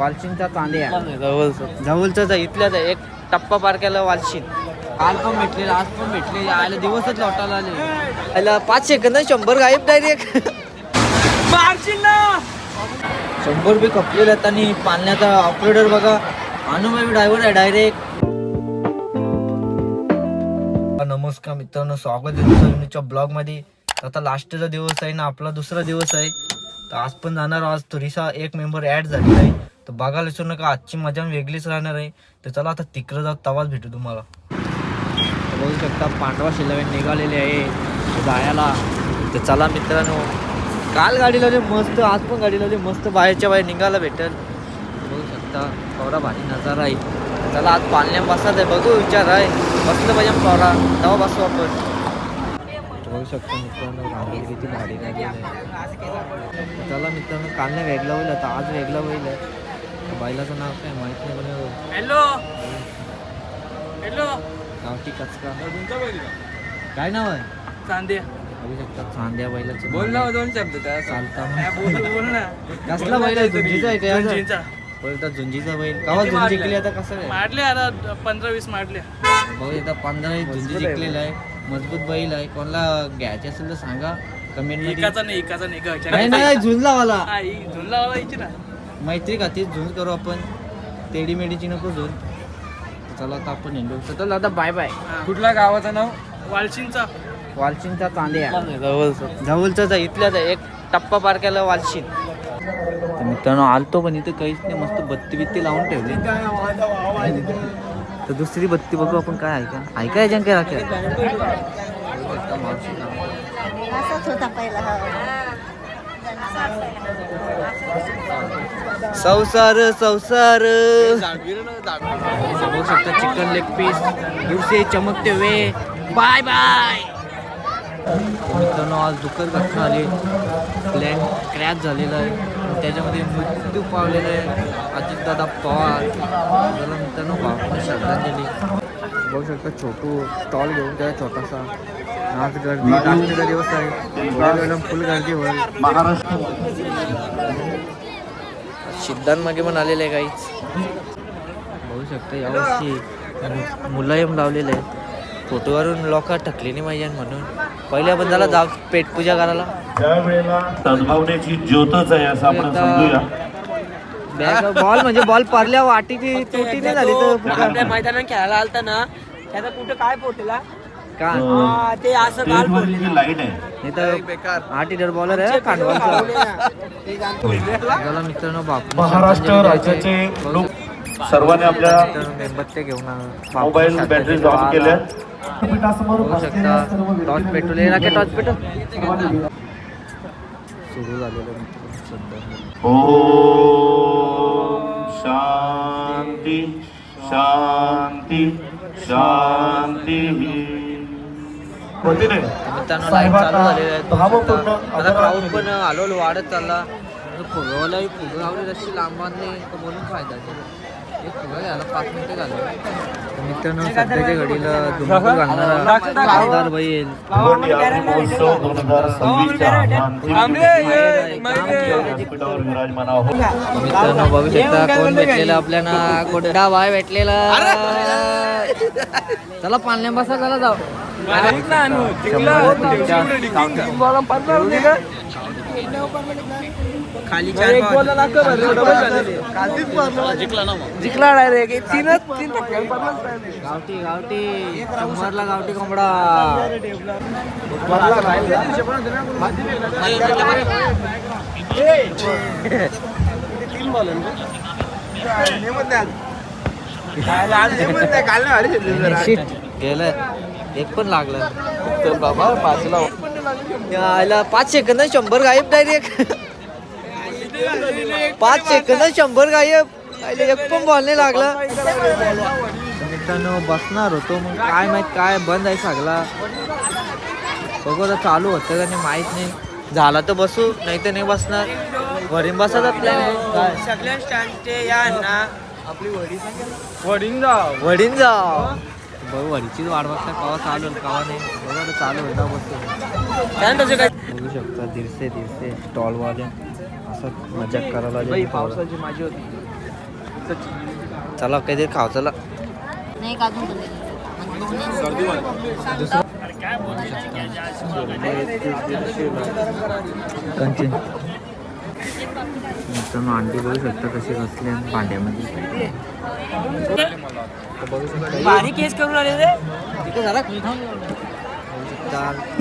वालशीनचा चांदिया जवळचा इथल्याच एक टप्पा पार केला वालशीन. काल पण भेटले आज पण भेटले आयला दिवसच लौटायला आले. आयला 5 सेकंद 100 गायब डायरेक्ट. 100 बी खपलेले आहेत आणि पाण्याचा ऑपरेटर बघा अनुभवी ड्रायव्हर आहे डायरेक्ट. नमस्कार मित्रांनो, स्वागत आहे तुमच्या ब्लॉग मध्ये. आता लास्टचा दिवस आहे ना, आपला दुसरा दिवस आहे. तर आज पण जाणार. आज थोडीसा एक मेंबर ऍड झालेला आहे, तर बघायला विसरू नका. आजची मजा वेगळीच राहणार आहे. तर चला आता तिकडे जाऊ, तवाच भेटू तुम्हाला. बघू शकता पांढरा शिलावे निघालेले आहे जायला. तर चला मित्रांनो, काल गाडी लावली मस्त, आज पण गाडी लावली मस्त, बाहेरच्या बाहेर निघायला भेटेल. बघू शकता कवरा भारी नजारा आहे. चला आज पालण्या बसायचं आहे, बघू विचार आहे बसलं पाहिजे कवरा तेव्हा बसू आपण. बघू शकता मित्रांनो गाडी किती भारी लागली आहे. चला मित्रांनो, काल नाही वेगळा होईल, आता आज वेगळा होईल. बायलाचं नाव काय माहित नाही पण हॅलो हॅलो गावठी कचका काय नाव आहे? चांदिया. बघू शकता चांद्या बैलाचं. बोल ना दोन शब्द त्या चालता बोल ना. कसला बैल आहे? झुंजीचा आहे का? झुंजीचा. बोलतात झुंजीचा बैल. केव्हा झुंजी जिंकली आता कसं आहे? मारले आता 15-20 मारले. बघू एकदा 15 झुंजी जिंकलेला आहे. मजबूत बैल आहे. कोणाला घ्यायचे असेल तर सांगा कमेंट मध्ये. एकाचा नाही नाही नाही झुंजला वाला झुंजला वाला ना मैत्री का तीच झुंज करू आपण. तेडी मेडीची नको झुंज. चला आता आपण हिंडू. चला आता बाय बाय. कुठल्या गावाचं नाव? वालशीनचा. वालशीनचा चांदिया जवळचा इथल्याच एक टप्पा पार केला वालशीन. तर मित्रांनो आलतो पण इथे काहीच नाही. मस्त बत्ती बित्ती लावून ठेवली. तर दुसरी बत्ती बघू आपण काय ऐका याच्या काय राख्या. संसार बघू शकता चिकन लेग पीस दिवसे चमकते वे. बाय बाय मित्रांनो, आज दुःखद घटना आली. प्लॅन क्रॅश झालेला आहे, त्याच्यामध्ये मृत्यू पावलेला आहे अजितदादा पवार. त्याला मित्रांनो भावना श्रद्धांजली. बघू शकता छोटू स्टॉल घेऊन त्या छोटासा. आज गर्दी लास्टचा दिवस आहे, फुल गर्दी होईल. सिद्धांतमागे पण आलेले आहे काहीच. बघू शकता यावर्षी मुलायम लावलेलं आहे. फोटोवरून लोक टकले नाही पाहिजे म्हणून पहिले आपण त्याला जाऊ पेटपूजा करायला. सद्भावनेची ज्योतच आहे असं आपण समजूया. बॉल म्हणजे बॉल पडल्या वाटीची त्रुटी नाही झाली तर मैदानात खेळायला आलता ना, त्याचा कुठं काय पोटला का ते असं काल स्टेजवरची लाईन आहे. नाही तर 8 हिटर बॉलर आहे कांडवालचा. मित्रांनो महाराष्ट्र राज्याचे लोक सर्वांनी आपल्या मेणबत्त्या घेऊन मोबाईल बॅटरी ऑन केल्या. बघू शकता टॉर्च पेट्रोल टॉर्च पेट्रोल सुरू झालेलं ओम शांती शांती शांती. मित्रांनो लाईट चालू झालेले आहेत. आता क्राऊड पण हळूहळू वाढत चालला. फुगवायलाही फुगं लावले रस्सी लांबांनी म्हणून फायदा. एक फुगा घ्यायला 5 मिनिटं झाले. मित्रांनो सध्याच्या घडीला धुमाकूळ घालणारा खासदार बैल मित्रांनो बघू शकता कोण भेटलेलं आपल्याला. कोणता बाय भेटलेला. चला पालण्या बसा, चला जाऊ. खाली जिंकला डायरेक्ट. 3 गावठी गावठी शंभरला गावठी कोंबडा. गेलं एक पण लागलं तर बाबा 5 सेकंद 100 गायब डायरेक्ट. 5 सेकंद 100 गायब. एक पण बॉल नाही लागला. मित्रांनो बसणार होतो मग काय माहित काय बंद आहे सगळा. बघू आता चालू होतं का नाही माहित नाही. झाला तर बसू नाही तर नाही बसणार. वरीन बसत आपल्या सगळ्या स्टँडचे या ना आपली वडीन जाव. बघू वडीचीच वाट बघता कवा चालू कवा नाही. बघा चालू होता बसतो. बघू शकता दीडशे स्टॉल वाले असं मजाक करायला. पावसाची माझी होती. चला काहीतरी खाव चला. नाही का अजून कंचन मित्रांनो अंडी बघू शकता कशी घासले भांड्यामध्ये. भारी केस करून आले रे. तिथे झाला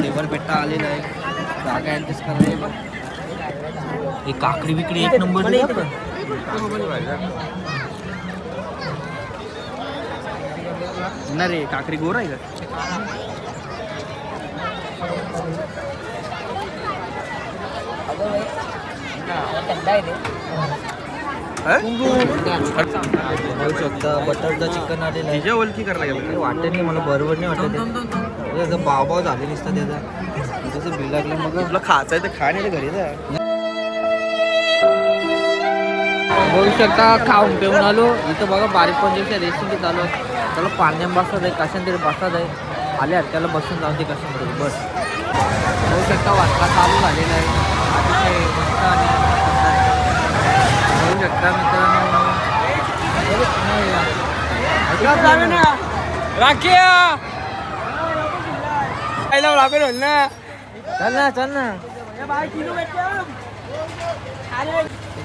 टेबल पेट्टा आलेला आहे. जागा ऍडजस्ट करायला ही काकडी बिकडी एक नंबर ना रे काकडी गोर आहे का? बघू शकता बटरचं चिकन आलेलं आहे. ओळखी करायला काही वाटत नाही मला बरोबर नाही वाटत त्याचं बाव झाले नसतं त्याचा तसं बिल लागलं मग तुला खायचं आहे तर खा नाही घरी जा. बघू शकता खाऊन पिऊन आलो. इथं बघा बारीक पंजाबच्या रेसिपी चालू आहे. त्याला पाण्यात बसत आहे कशाने तरी बसत आहे. आले त्याला बसून जाऊ दे कशाने बस. बघू शकता वाटला चालू झालेला आहे. अतिशय मस्त आणि बघू शकता मित्रांनो चल ना चल ना.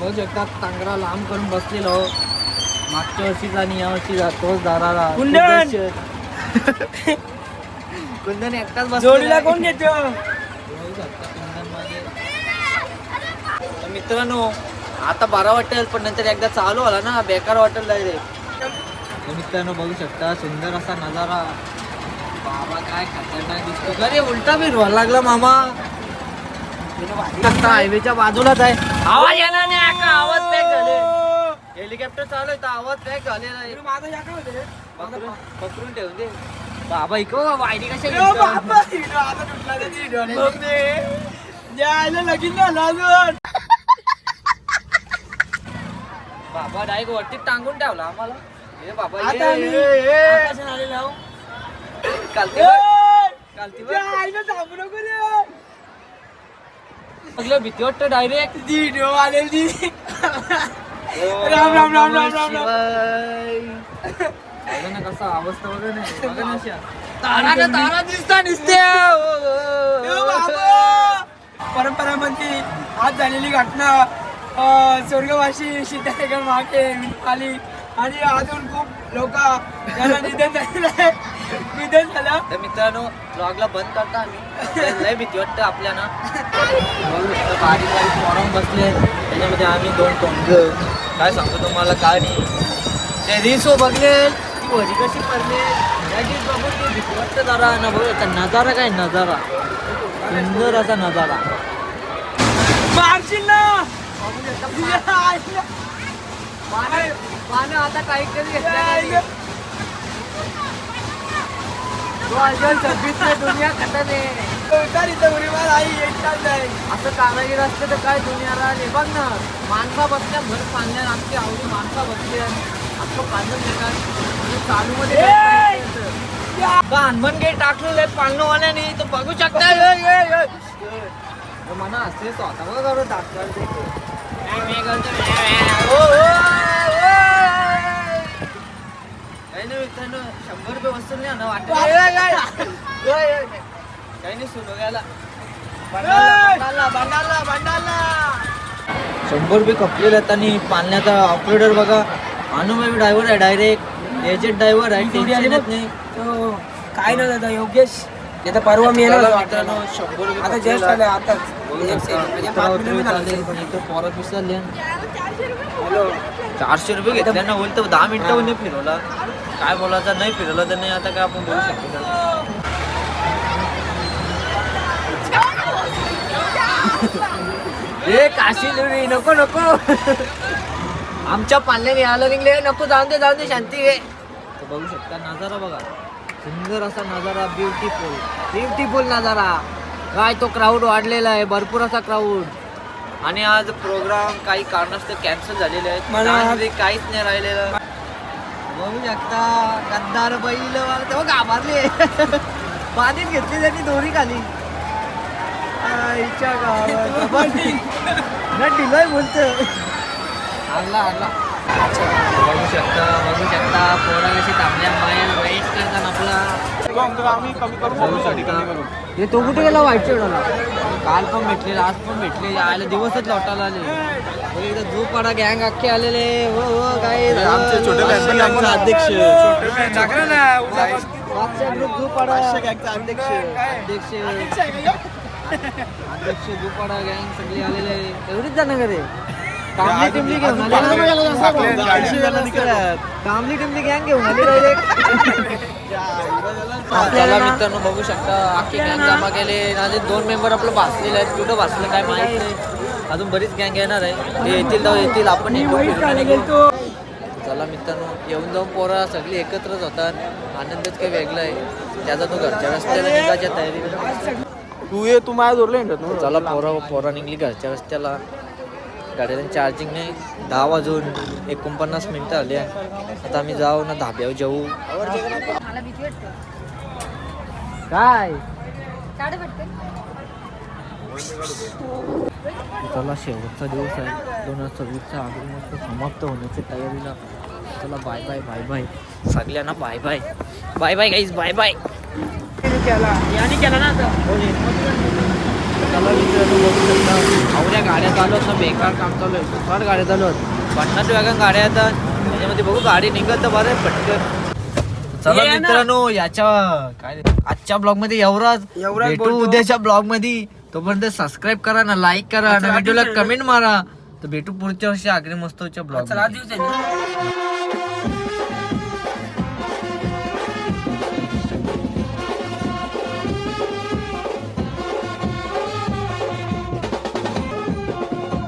बघू शकता टांगरा लांब करून बसलेलो. मागच्या वर्षीचा आणि या वर्षी तोच दाराला कुंदन एकटाच जोडीला कोण घेतो? मित्रांनो आता बरा वाटेल पण नंतर एकदा चालू आला ना बेकार वाटेल डायरेक्ट. मित्रांनो बघू शकता सुंदर असा नजारा. बाबा काय खतरनाक दिसतो. अरे उलटा फिरवायला लागला मामा. हायवेच्या बाजूलाच आहे. आवाज येणार नाही आका. आवाज पॅक झाले. हेलिकॉप्टर चालू आहे तर आवाज पॅक झालेला आहे. पकडून ठेवून दे बाबा. इको वायडी कशा लगीन झालं अजून. बाबा डायरेक्ट वरती टांगून ठेवला आम्हाला. हे बाबा आता आम्ही ये. आकाशात आलेलो आहोत. कालती त्या आईला थांबू नको रे. बघलं भीती वाटतं डायरेक्ट. व्हिडिओ आलेली. राम राम राम राम राम राम. ना कसा अवस्था बघा नाही बघा ना तारा दिसता दिसते. परंपरामध्ये आज झालेली घटना स्वर्गवासी सीताशेखर माके आली आणि अजून खूप लोक त्याला निधन झालेलं आहे. निधन झालं. तर मित्रांनो ब्लॉगला बंद करता आम्ही. लय भीती वाटतं आपल्याला. बारीक बारीक फॉर्म बसले त्याच्यामध्ये आम्ही 2 टोंग काय सांगतो तुम्हाला काय नाही. ते रिसो बघले ती वरी कशी पडले त्याची बघून ते भीती वाटतं जरा ना. बघ नजारा काय नजारा सुंदर असा नजारा. मारशील ना. पानं आता काही कधी घेतलं 2026 दुनिया खतम आहे. असं कारागीर असतं तर काय दुनियाला आले. बघ ना माणसा बसल्या घर पाळण्या आमची आवडी माणसा बसली असं पाळणं देतात चालू मध्ये हनुमान गेट टाकलेलं आहे पाळणंवाल्याने तर बघू शकता. मला असते स्वतः करून टाकतात. काही नाही मित्रांनो 100 रुपये वसूल नाही ना वाटत. काही नाही सुरू घ्यायला 100 रुपये खपलेले आहेत. आणि पाळण्याचा ऑपरेटर बघा अनुभवी ड्रायव्हर आहे. डायरेक्ट एजेड ड्रायव्हर आहे. टेन्शन येत नाही. काय ना दादा योगेश आता परवा मी येणार मित्रांनो 100 रुपये आता जस्ट आलं आताच. पण इथं परत विसरले 400 रुपये घेतले ना. होईल तर 10 मिनिटं नाही फिरवला. काय बोलायचं नाही फिरवलं तर नाही. आता काय आपण बोलू शकतो. ए काशी लुरी नको नको. आमच्या पाल्याने आलं निघले नको. जाऊन दे शांती घे. तर बघू शकता नजारा बघा सुंदर असा नजारा. ब्युटिफुल नजारा. काय तो क्राऊड वाढलेला आहे भरपूर असा क्राऊड. आणि आज प्रोग्राम काही कारणास्तव कॅन्सल झालेले आहेत. मला काहीच नाही राहिलेलं. बघू शकता गद्दार बैल तेव्हा घाबरले. बाधीत घेतली त्यांनी दोरी खाली. आईच्या गावात दिलाय बोलत. आणला कशी थांबल्या बाहेर वेट करताना आपला हे तो कुठे गेला व्हाईट शर्टला काल पण भेटले आज पण भेटले आले दिवसच लौटायला आले एकदा झोपाडा गँग अख्खे आलेले हो काय अध्यक्ष ग्रुप झोपाडा अध्यक्ष झोपाडा गँग सगळे आलेले एवढीच जाणं का रे कामली टिमली घेऊन आले कामली टिमली गँग घेऊन आली आपल्याला मित्रांनो बघू शकता अख्खी गँग जमा केले आणि 2 मेंबर आपलं भासलेले आहेत कुठं भासलं काय माहित नाही अजून बरीच गँग येणार आहे ते येतील तेव्हा येतील आपण चला मित्रांनो येऊन जाऊन पोरा सगळी एकत्रच होतात आनंदच काही वेगळा आहे त्याचा तो घरच्या रस्त्याला निघायच्या तयारीला तू ये तू माझ्या जोरला चला पोरा निघली घरच्या रस्त्याला गाडीला चार्जिंग नाही 10 वाजून 49 मिनिटं आली आता आम्ही जाऊ ना धाब्यावर जाऊ मला भीती वाटते काय काढ वाटते चला शेवटचा दिवस आहे 2026चा आगरी मस्त समाप्त होण्याची तयारीला चला बाय बाय बाय बाय सगळ्यांना bye bye bye bye guys bye bye याने केला ना आता चला मित्रांनो बघू शकता आवड्या गाड्या चालू आहेत ना बेकार काम चालू आहे फार गाड्या चालू आहेत 50 वेगळ्या गाड्या येतात त्याच्यामध्ये बघू गाडी निघत तर बरं पटकन चला मित्रांनो याच्या काय आजच्या ब्लॉग मध्ये एवढाच भेटू उद्याच्या ब्लॉग मध्ये तोपर्यंत सबस्क्राईब करा ना लाईक करा आणि व्हिडिओला कमेंट मारा तर भेटू पुढच्या वर्षी आगरी मस्तच्या ब्लॉग